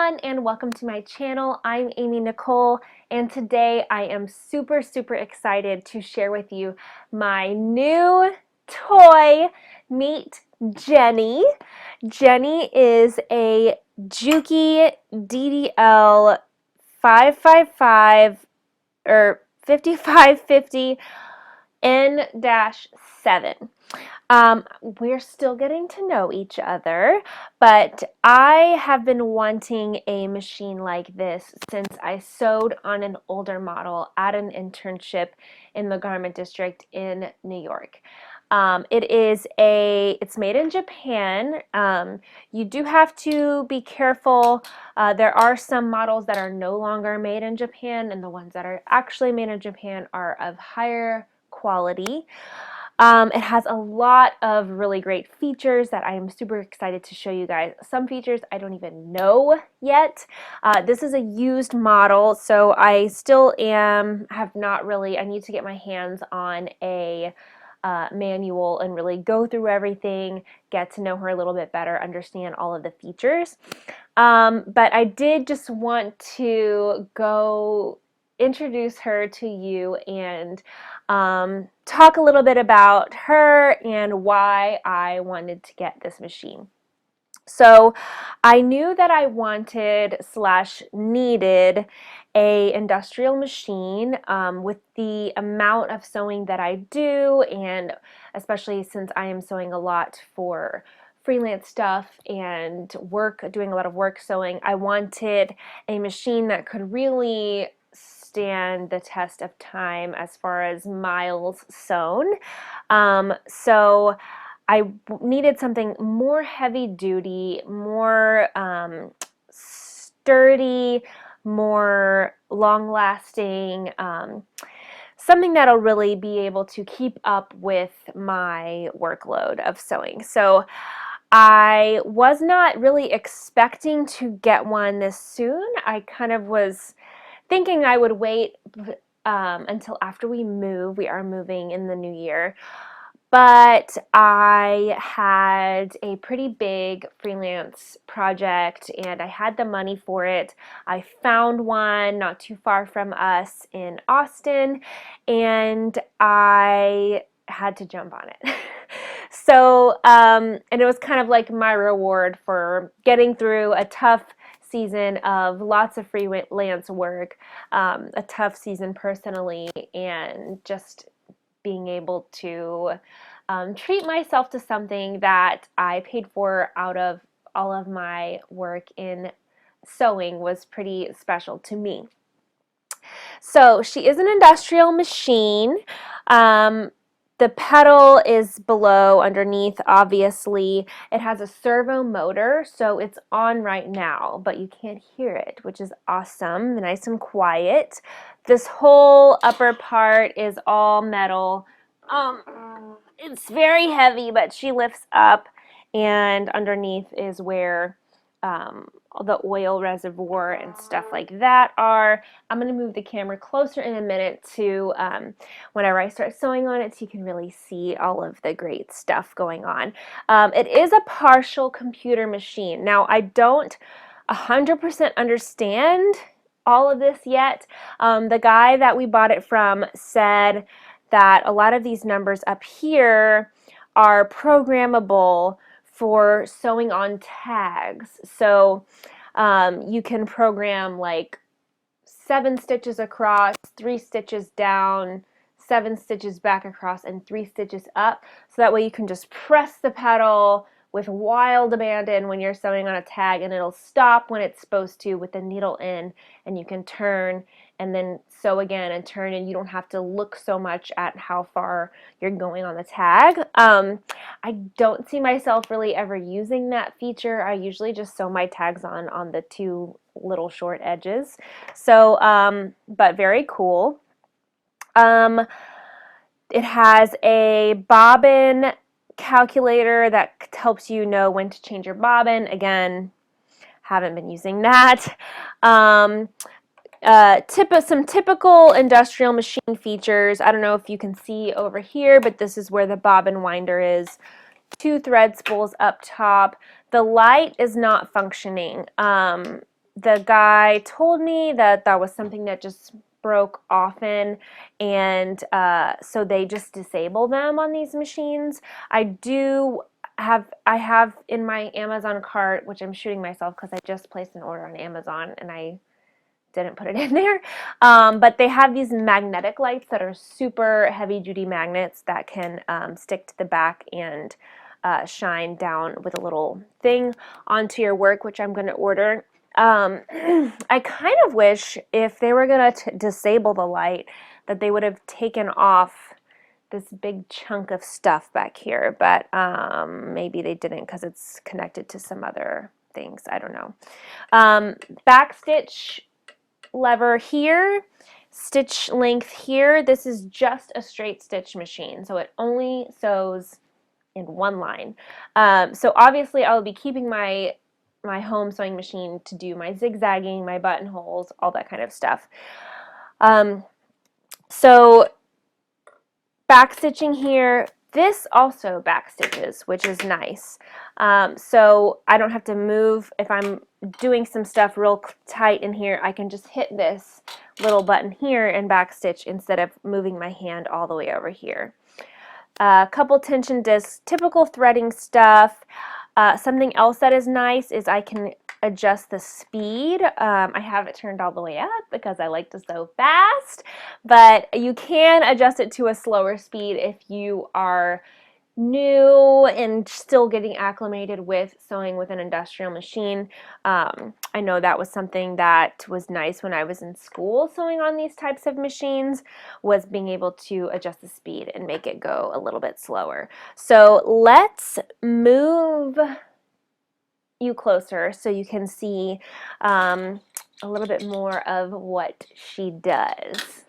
everyone, and welcome to my channel. I'm Nicole, and today I am super excited to share with you my new toy. Meet Jenny. Jenny is a Juki DDL 555 or 5550 N-7. We're still getting to know each other, but I have been wanting a machine like this since I sewed on an older model at an internship in the garment district in New York. It's made in Japan. You do have to be careful. There are some models that are no longer made in Japan, and the ones that are actually made in Japan are of higher quality. It has a lot of really great features that I am super excited to show you guys. Some features I don't even know yet. This is a used model, so I still have not really, I need to get my hands on a manual and really go through everything, get to know her a little bit better, understand all of the features. But I did just want to go introduce her to you and talk a little bit about her and why I wanted to get this machine. So I knew that I wanted / needed a industrial machine with the amount of sewing that I do, and especially since I am sewing a lot for freelance stuff and doing a lot of work sewing, I wanted a machine that could really stand the test of time as far as miles sewn. So I needed something more heavy duty, more sturdy, more long lasting, something that'll really be able to keep up with my workload of sewing. So I was not really expecting to get one this soon. I kind of was thinking I would wait until after we move. We are moving in the new year. But I had a pretty big freelance project and I had the money for it. I found one not too far from us in Austin, and I had to jump on it. So, and it was kind of like my reward for getting through a tough season of lots of freelance work, a tough season personally, and just being able to treat myself to something that I paid for out of all of my work in sewing was pretty special to me. So she is an industrial machine. The pedal is below, underneath, obviously. It has a servo motor, so it's on right now, but you can't hear it, which is awesome, nice and quiet. This whole upper part is all metal. It's very heavy, but she lifts up, and underneath is where the oil reservoir and stuff like that are. I'm going to move the camera closer in a minute to whenever I start sewing on it so you can really see all of the great stuff going on. It is a partial computer machine. Now, I don't 100% understand all of this yet. The guy that we bought it from said that a lot of these numbers up here are programmable for sewing on tags. So you can program like 7 stitches across, 3 stitches down, 7 stitches back across, and 3 stitches up. So that way you can just press the pedal with wild abandon when you're sewing on a tag, and it'll stop when it's supposed to with the needle in, and you can turn and then sew again and turn, and you don't have to look so much at how far you're going on the tag. I don't see myself really ever using that feature. I usually just sew my tags on the 2 little short edges. So, but very cool. It has a bobbin calculator that helps you know when to change your bobbin. Again, haven't been using that. Some typical industrial machine features. I don't know if you can see over here, but this is where the bobbin winder is. 2 thread spools up top. The light is not functioning. the guy told me that that was something that just broke often, and so they just disable them on these machines. I have in my Amazon cart, which I'm shooting myself because I just placed an order on Amazon and I didn't put it in there. But they have these magnetic lights that are super heavy duty magnets that can stick to the back and shine down with a little thing onto your work, which I'm going to order. I kind of wish if they were going to disable the light that they would have taken off this big chunk of stuff back here, but maybe they didn't because it's connected to some other things. I don't know. Backstitch lever here, stitch length here. This is just a straight stitch machine, so it only sews in one line. So obviously I will be keeping my home sewing machine to do my zigzagging, my buttonholes, all that kind of stuff. So back stitching here. This also back stitches, which is nice. So I don't have to move. If I'm doing some stuff real tight in here, I can just hit this little button here and back stitch instead of moving my hand all the way over here. A couple tension discs, typical threading stuff. Something else that is nice is I can adjust the speed. I have it turned all the way up because I like to sew fast, but you can adjust it to a slower speed if you are new and still getting acclimated with sewing with an industrial machine. I know that was something that was nice when I was in school sewing on these types of machines, was being able to adjust the speed and make it go a little bit slower. So let's move you closer so you can see a little bit more of what she does.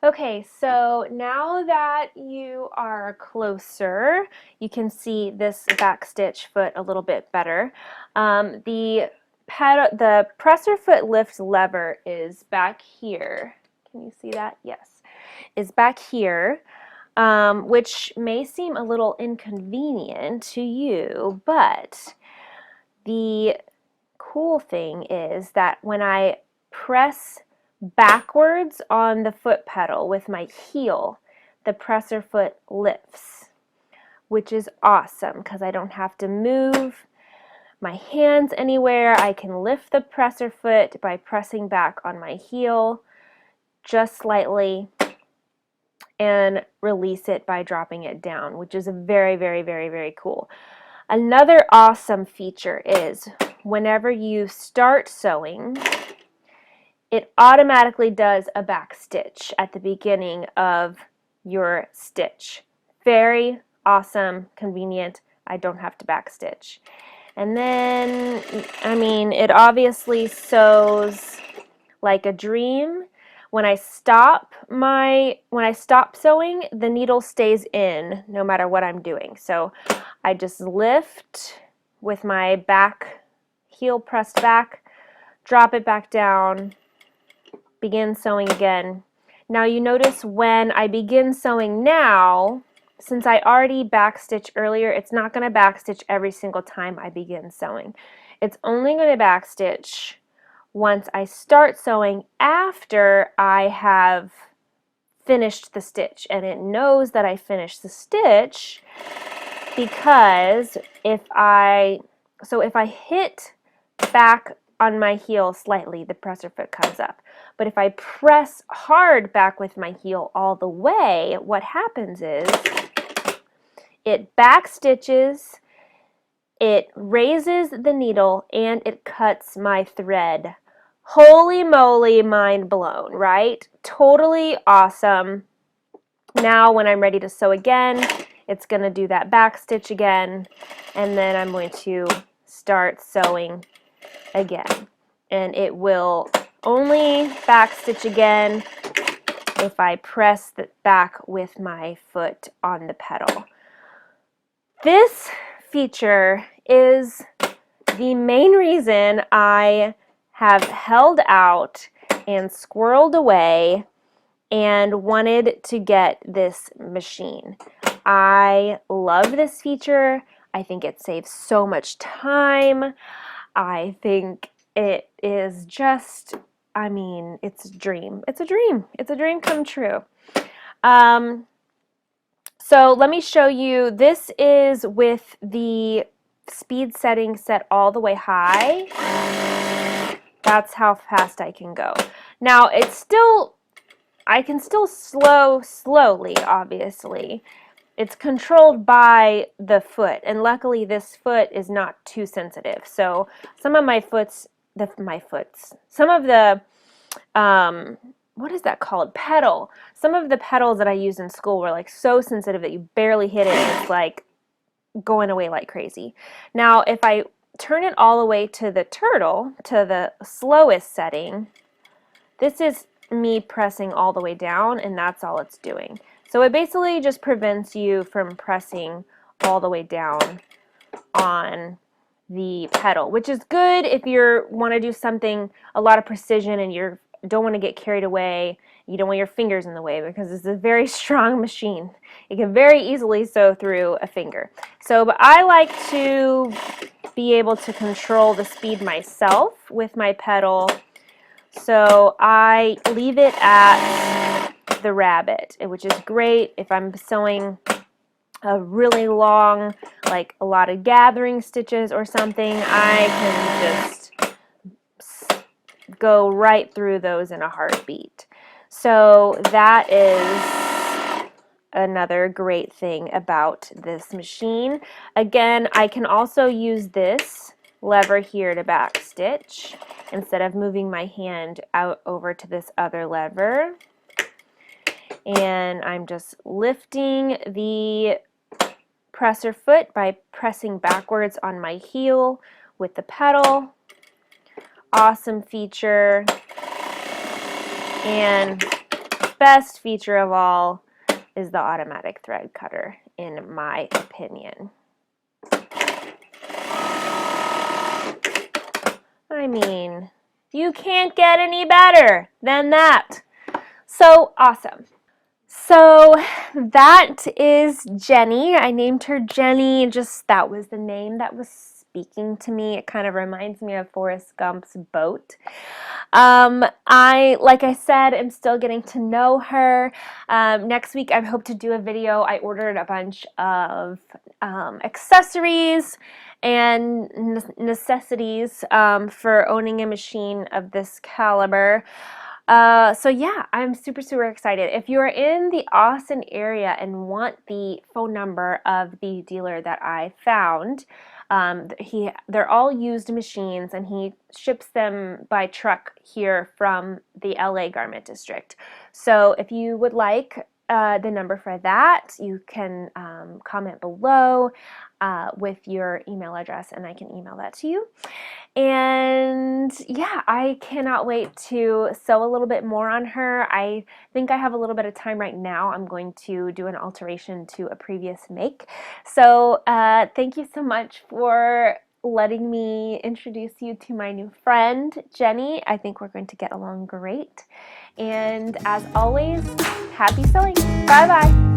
Okay, so now that you are closer, you can see this back stitch foot a little bit better. The presser foot lift lever is back here. Can you see that? Yes, is back here, which may seem a little inconvenient to you, but the cool thing is that when I press backwards on the foot pedal with my heel, the presser foot lifts, which is awesome because I don't have to move my hands anywhere. I can lift the presser foot by pressing back on my heel just slightly and release it by dropping it down, which is very, very, very, very cool. Another awesome feature is whenever you start sewing, it automatically does a back stitch at the beginning of your stitch. Very awesome, convenient. I don't have to back stitch. And then, I mean, it obviously sews like a dream. When I stop sewing, the needle stays in no matter what I'm doing. So I just lift with my back heel pressed back, drop it back down, begin sewing again. Now you notice when I begin sewing now, since I already backstitched earlier, it's not going to backstitch every single time I begin sewing. It's only going to backstitch once I start sewing after I have finished the stitch, and it knows that I finished the stitch because if I hit back on my heel slightly, the presser foot comes up. But if I press hard back with my heel all the way, what happens is it back stitches, it raises the needle, and it cuts my thread. Holy moly, mind blown, right? Totally awesome. Now when I'm ready to sew again, it's going to do that back stitch again, and then I'm going to start sewing again. And it will only back stitch again if I press the back with my foot on the pedal. This feature is the main reason I have held out and squirreled away and wanted to get this machine. I love this feature. I think it saves so much time. I think it is just, I mean, it's a dream. It's a dream. It's a dream come true. So let me show you. This is with the speed setting set all the way high. That's how fast I can go. Now it's still, I can still slowly, obviously. It's controlled by the foot, and luckily this foot is not too sensitive. So some of my some of the, what is that called? Pedal. Some of the pedals that I used in school were like so sensitive that you barely hit it. It's like going away like crazy. Now, if I turn it all the way to the turtle, to the slowest setting, this is me pressing all the way down, and that's all it's doing. So it basically just prevents you from pressing all the way down on the pedal, which is good if you want to do something, a lot of precision, and you don't want to get carried away. You don't want your fingers in the way, because it's a very strong machine. It can very easily sew through a finger. So, but I like to be able to control the speed myself with my pedal. So I leave it at the rabbit, which is great if I'm sewing a really long, like a lot of gathering stitches or something. I can just go right through those in a heartbeat. So that is another great thing about this machine. Again, I can also use this lever here to back stitch instead of moving my hand out over to this other lever. And I'm just lifting the presser foot by pressing backwards on my heel with the pedal. Awesome feature. And best feature of all is the automatic thread cutter, in my opinion. I mean, you can't get any better than that. So awesome. So that is Jenny. I named her Jenny, just that was the name that was speaking to me. It kind of reminds me of Forrest Gump's boat. Like I said, I'm still getting to know her. Next week I hope to do a video. I ordered a bunch of accessories and necessities for owning a machine of this caliber. So yeah, I'm super excited. If you're in the Austin area and want the phone number of the dealer that I found, they're all used machines, and he ships them by truck here from the LA Garment District. So if you would like the number for that, you can comment below with your email address, and I can email that to you. And yeah, I cannot wait to sew a little bit more on her. I think I have a little bit of time right now. I'm going to do an alteration to a previous make. So thank you so much for letting me introduce you to my new friend, Jenny. I think we're going to get along great. And as always, happy sewing. Bye-bye.